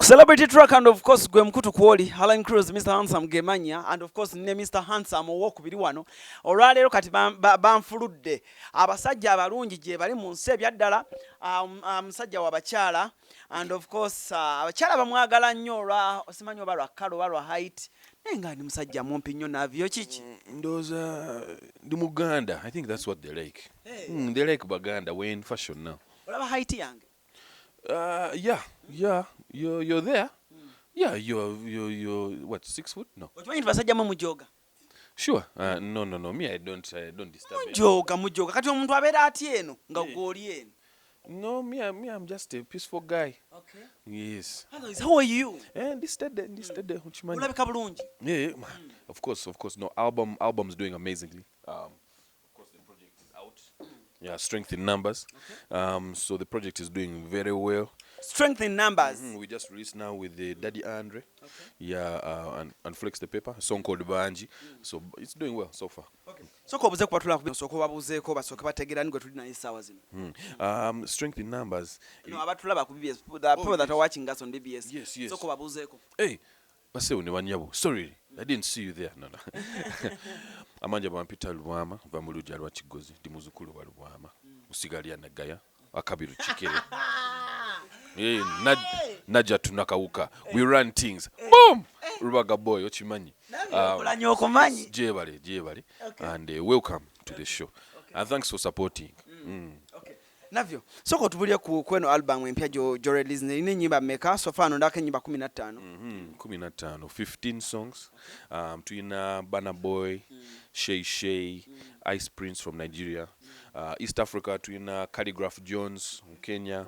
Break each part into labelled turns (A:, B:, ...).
A: Celebrity track and of course gwe mkutu kwoli Alan Cruz Mr Handsome Gemanya and of course ne Mr Handsome owokubiri wano olwaleero kati banfuludde abasajja abalungi gye bali mu nsi ebyaddala musajja w'abakyala and of course abakyala bamwagala nnyo olwa simanyi oba lwa kalo oba lwa height nenga ndi musajja mumpi nnyo Navio kiki
B: ndowooza ndi Muganda. I think that's what they like. They like Baganda. We're in fashion now.
A: olaba height yange
B: Yeah. You're there. Yeah, you're what, 6 foot? No.
A: okimanyi nti basajja mu mujoga
B: Sure. No. Me, I don't disturb it.
A: mujoga kati omuntu abeera ati eno nga gwoli eno.
B: No, me, I'm just a peaceful guy.
A: Okay.
B: Yes.
A: How are you?
B: And this steady.
A: Ulabika bulungi.
B: Yeah. Of course. No, album's doing amazingly. Of course, the project is out. Yeah, Strength in Numbers. Okay. So the project is doing very well.
A: Strength in Numbers.
B: We just released now with the Daddy Andre. Okay. Yeah, and Flex the Paper, a song called Banji. So it's doing well so far.
A: Okay. So ko buze kwatula ku soko babuzeeko basoke bategera ngwe tuli na isawa zino.
B: Strength in Numbers.
A: No, abatulaba ku BBS. The people that are watching us on BBS.
B: Yes.
A: So ko babuzeeko.
B: Hey, basewo ne banyabo. Sorry, I didn't see you there. No. Amanja bampita Lubwama, bamuluja lwa Kigozi, ndi muzukulu wa Lubwama. Usigalia na Gaya, akabiru Chikere. Hey, Naja tunakauka. We run things. Boom! Rubaga boy, ochimanyi. Jebale. Okay. And welcome to the show. Okay. And thanks for supporting.
A: Okay. Navio. Soko tubulia kweno album empya jo release ne nyimba meka so far ndaka nyimba 15.
B: 15 songs. Tuina Bana Boy, Shay, Ice Prince from Nigeria. East Africa tuina Calligraph Jones from Kenya.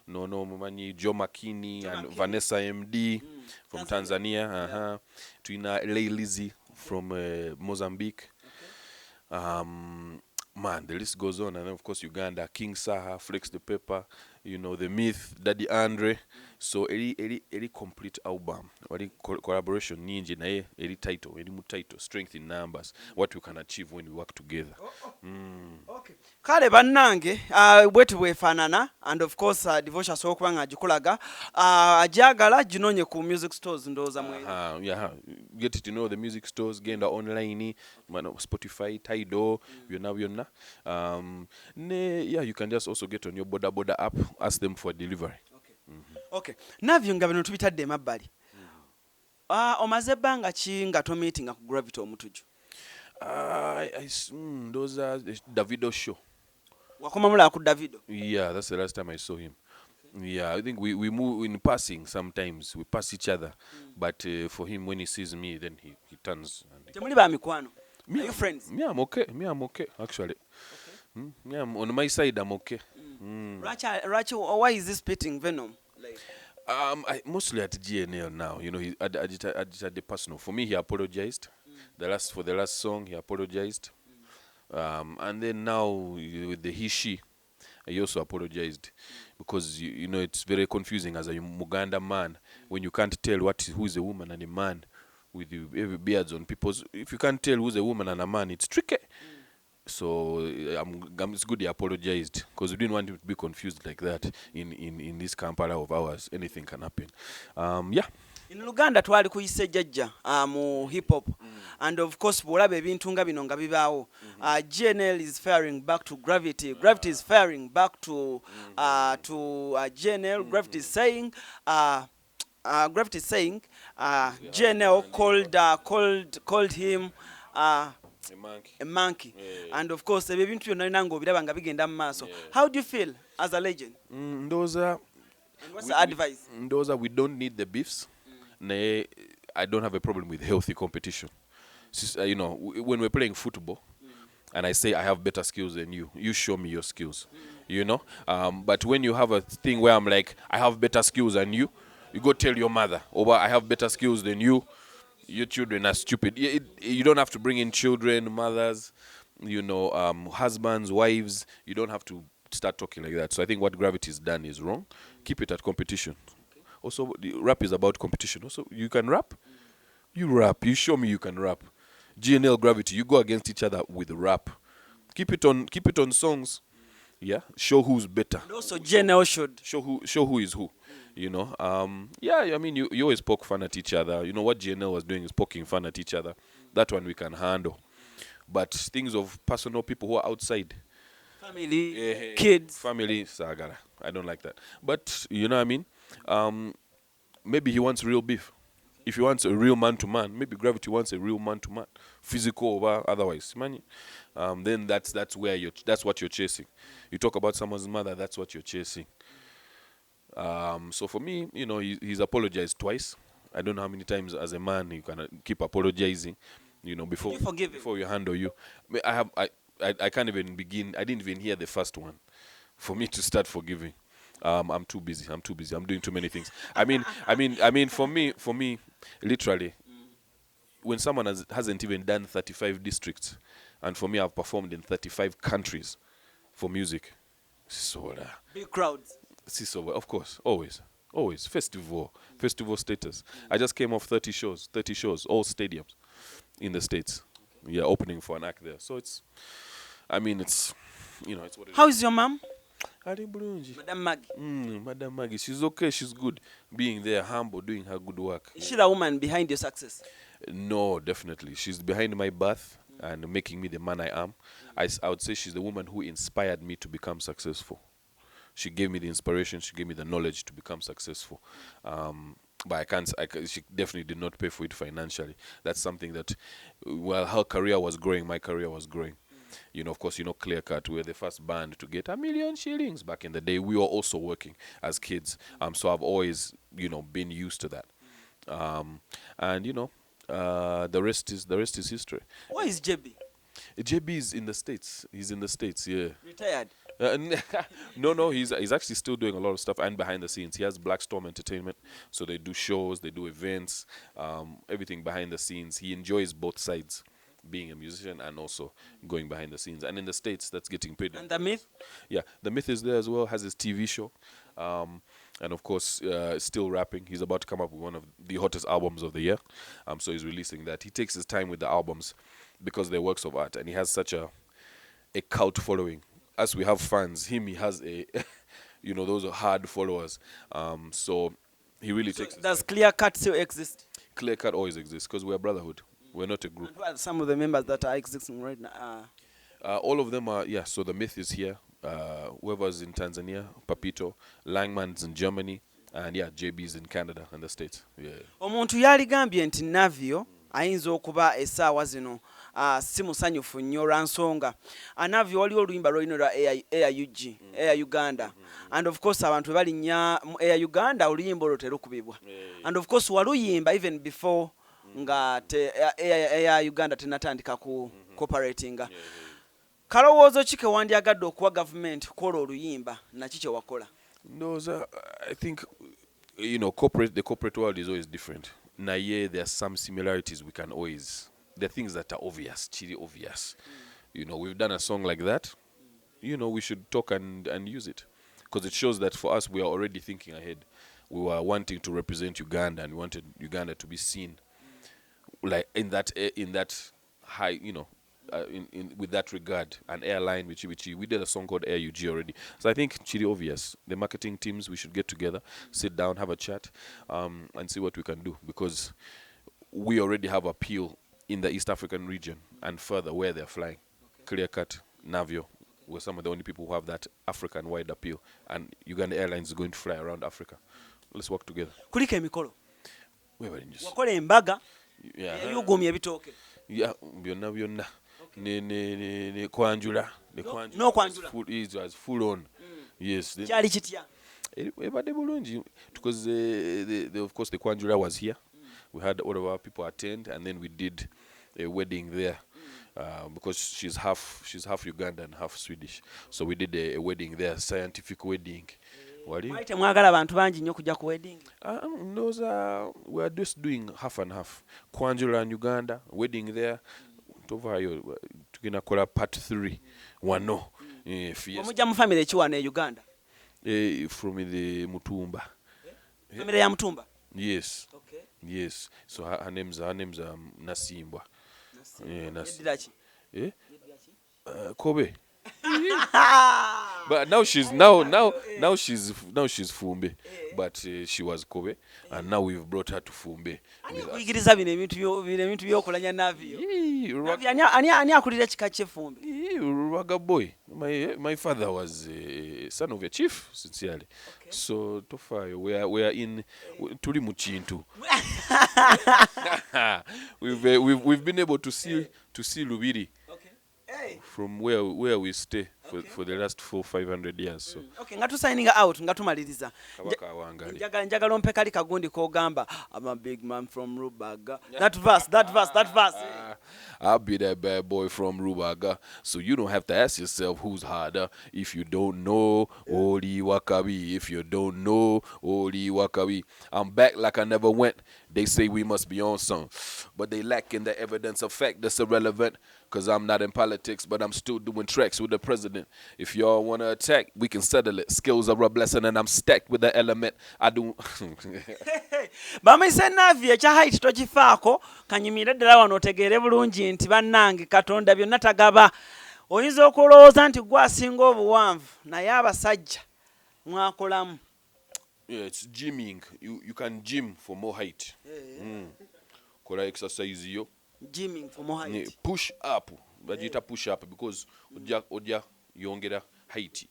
B: No mumanyi Joe Makini and Vanessa MD from Tanzania. Tuina Lay Lizzy from Mozambique. Okay. Man, the list goes on, and then of course Uganda, King Saha, Flex the Paper, the Myth, Daddy Andre. So any complete album, any collaboration ninji na any title, Strength in Numbers, what we can achieve when we work together.
A: Okay. Kale bannange wetu wefanana and of course devotion so kubanga agikolaga ajagala ginonye ku music stores ndoza mwe.
B: Get to know the music stores, genda online, Spotify, Tidal, byonna. You can just also get on your Boda app, ask them for delivery.
A: Okay. Navio nga bino tubitadde emabbali. Omaze banga ki nga to meeting ku Gravity Omutujju?
B: Those are Davido show.
A: Wakoma mula ku Davido?
B: Yeah, that's the last time I saw him. Okay. Yeah, I think we move in passing sometimes. We pass each other. But for him, when he sees me, then he turns.
A: Temuli ba mikwano? Are you friends?
B: Me, I'm okay. Actually. Okay. Yeah, on my side, I'm okay.
A: Racha, why is this spitting venom? Like?
B: I mostly at GNL now. He had the personal. For me, he apologized. For the last song, he apologized. And then now with the he/she, he also apologized because it's very confusing as a Muganda man when you can't tell who's a woman and a man with every beards on people's. If you can't tell who's a woman and a man, it's tricky. So it's good he apologized because we didn't want him to be confused like that in this Kampala of ours. Anything can happen.
A: In Uganda twali kuyise jajja mu hip hop and of course bolabe ebintu nga bino nga bibaawo. GNL is firing back to Gravity. Gravity is firing back to GNL. Gravity is saying GNL called him a monkey. Yeah. And of course ebintu byonna nina ng'obiraba nga bigenda mu maaso. How do you feel as a legend?
B: And
A: what's the advice?
B: We don't need the beefs. I don't have a problem with healthy competition. When we're playing football and I say I have better skills than you, you show me your skills. But when you have a thing where I'm like I have better skills than you go tell your mother, or I have better skills than you. Your children are stupid. You don't have to bring in children, mothers, husbands, wives. You don't have to start talking like that. So I think what Gravity's done is wrong. Keep it at competition. Okay. Also, the rap is about competition. Also, you can rap. You rap. You show me you can rap. GNL, Gravity, you go against each other with rap. Keep it on songs. Yeah, show who's better.
A: And also JNL should.
B: Show who is who. You know, yeah, I mean, you always poke fun at each other. You know what GNL was doing is poking fun at each other. That one we can handle. But things of personal people who are outside,
A: Family, kids.
B: family, sagara. I don't like that. But you know what I mean? Maybe he wants real beef. If he wants a real man to man, maybe Gravity wants a real man to man, physical over otherwise. Man, then that's that's what you're chasing. You talk about someone's mother, that's what you're chasing. So for me, you know, he's apologized twice. I don't know how many times as a man you can keep apologizing, you know, before you handle you. I can't even begin. I didn't even hear the first one for me to start forgiving. I'm too busy. I'm doing too many things. I mean, for me, literally, when someone hasn't even done 35 districts, and for me, I've performed in 35 countries for music. So
A: Big crowds.
B: of course, always festival status. I just came off 30 shows, all stadiums in the States. Yeah, opening for an act there. So it's you know, it's what it is.
A: How is your mom?
B: Madam
A: Maggie.
B: Madam Maggie, she's okay, she's good. Being there, humble, doing her good work.
A: Is she the woman behind your success?
B: No, definitely. She's behind my birth and making me the man I am. I would say she's the woman who inspired me to become successful. She gave me the inspiration, she gave me the knowledge to become successful. But she definitely did not pay for it financially. That's something that, while her career was growing, my career was growing. You know, of course, you know, Clear Cut, we were the first band to get $1 million shillings back in the day. We were also working as kids. So I've always, you know, been used to that. And, you know, the rest is history.
A: Where is JB?
B: JB is in the States. He's in the States, yeah.
A: Retired?
B: No, he's actually still doing a lot of stuff and behind the scenes. He has Black Storm Entertainment, so they do shows, they do events, everything behind the scenes. He enjoys both sides, being a musician and also going behind the scenes. And in the States, that's getting paid.
A: And the Myth?
B: Yeah, the Myth is there as well, has his TV show. And of course, still rapping. He's about to come up with one of the hottest albums of the year. So he's releasing that. He takes his time with the albums because they're works of art, and he has such a cult following. As we have fans, he has a, you know, those are hard followers. So he really takes.
A: Does Clear Cut still exist?
B: Clear Cut always exists because we're a brotherhood. We're not a group.
A: And who are some of the members that are existing right now?
B: All of them are, yeah. So the Myth is here. Whoever's in Tanzania, Papito, Langman's in Germany, and yeah, JB's in Canada and the States. Yeah.
A: Omuntu yaligambye nti Navio ayinza okuba essaawa zino si musanyufu nnyo lwa nsonga Navio waliwo oluyimba lwolino lwa Air Uganda, and of course abantu balinnya mu Air Uganda oluyimba olwo terukubibwa, and of course waluyimba even before nga Air Uganda tenatandika ku cooperatinga. Kalowoozo ki ke wandyagadde okuwa gavumenti kwola oluyimba naki kye wakola?
B: No, I think, you know, the corporate world is always different. Naye, there are some similarities we can always. There are things that are obvious, chili obvious. You know, we've done a song like that. You know, we should talk and use it, because it shows that for us we are already thinking ahead. We were wanting to represent Uganda, and we wanted Uganda to be seen, like in that high, you know. With that regard, an airline which we did a song called Air UG already. So I think chili obvious. The marketing teams, we should get together, sit down, have a chat, and see what we can do, because we already have appeal in the East African region and further where they're flying. Clear Cut, Navio, we're some of the only people who have that African wide appeal, and Uganda Airlines is going to fly around Africa. Let's work together.
A: Kuliko emikolo.
B: Wakola
A: embaga. Yugumye bitooke.
B: Yeah, byonna. Ne kwanjula.
A: No kwanjula.
B: It was full on. Yes.
A: Kyali kitya?
B: Ebadde bulungi, because of course the kwanjula was here. We had all of our people attend, and then we did a wedding there. Because she's half Ugandan, half Swedish. So we did a wedding there, scientific wedding.
A: Mwali temwagala abantu bangi nnyo kujja ku wedding?
B: We are just doing half and half. Kwanjula in Uganda, wedding there. Tovayo tugenda kola part 3 wano.
A: Omujja mu family ekiwana e Uganda?
B: From the Mutumba.
A: Family ya Mutumba?
B: Yes.
A: Okay.
B: Yes. So her name's Nasimbwa.
A: Nasimbwa.
B: Kobe. But now she's now she's Fumbe, but she was Kobe, and now we've brought her to Fumbe.
A: Kuyigiriza bino ebintu byokulanya Navio. Ani akulira kika ky'Effumbe?
B: Agambye. My father was son of a chief, sincerely. Okay. So tofayo we are in tuli mu kintu. We've been able to see Lubiri.
A: Okay. Hey.
B: From where we stay for the last 400-500 years. So.
A: Okay, nga signing out, nga tumaliriza.
B: Kabaka wangali.
A: Njagala ompe kali kagundi kogamba, I'm a big man from Rubaga. That verse.
B: I'll be that bad boy from Rubaga. So you don't have to ask yourself who's harder. If you don't know, Oli Wakabi. If you don't know, Oli Wakabi. I'm back like I never went. They say we must be on some, but they lacking the evidence of fact that's irrelevant. Cause I'm not in politics, but I'm still doing tracks with the president. If y'all wanna attack, we can settle it. Skills are a blessing, and I'm stacked with the element. I do.
A: Bamise Navio ekya height tokifaako kanyumira ddala wano otegeere bulungi nti bannange Katonda byonna tagaba. Oyinza okulowooza nti gwe asinga obuwanvu naye abasajja mwakolamu.
B: Yeah, it's gymming. You can gym for more height. Kola exercise yo.
A: Gymming for more height.
B: Push up. Bajita push up because oja yongera height.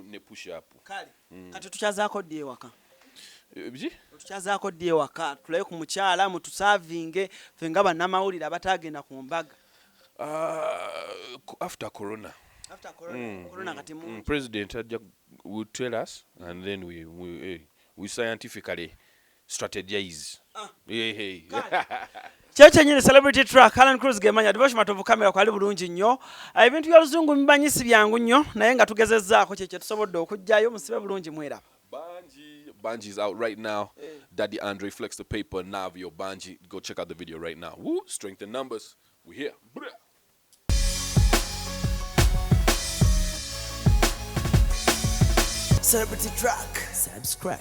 B: Ne push up.
A: Kale. Kati tukyazaako ddi ewaka.
B: Biji?
A: Tukyazaako ddi ewaka. Tulaye ku mukyala mutusaavinge ffe nga bannamawulire abatagenda ku mbaga.
B: After corona.
A: After corona kati mu
B: president will tell us, and then we scientifically strategize. Hey.
A: Cheche nyine celebrity track Alan Cruz gemanya devotion matovu kamera kwali bulungi nnyo. Ebintu by'oluzungu mbanyisi byangu nnyo naye nga tugezezzaako cheche tusobodde okujjayo musibe bulungi mweraba.
B: Banji is out right now. Daddy Andre flex the paper. Navio Banji. Go check out the video right now. Woo! Strength in numbers. We here.
A: Celebrity track. Subscribe.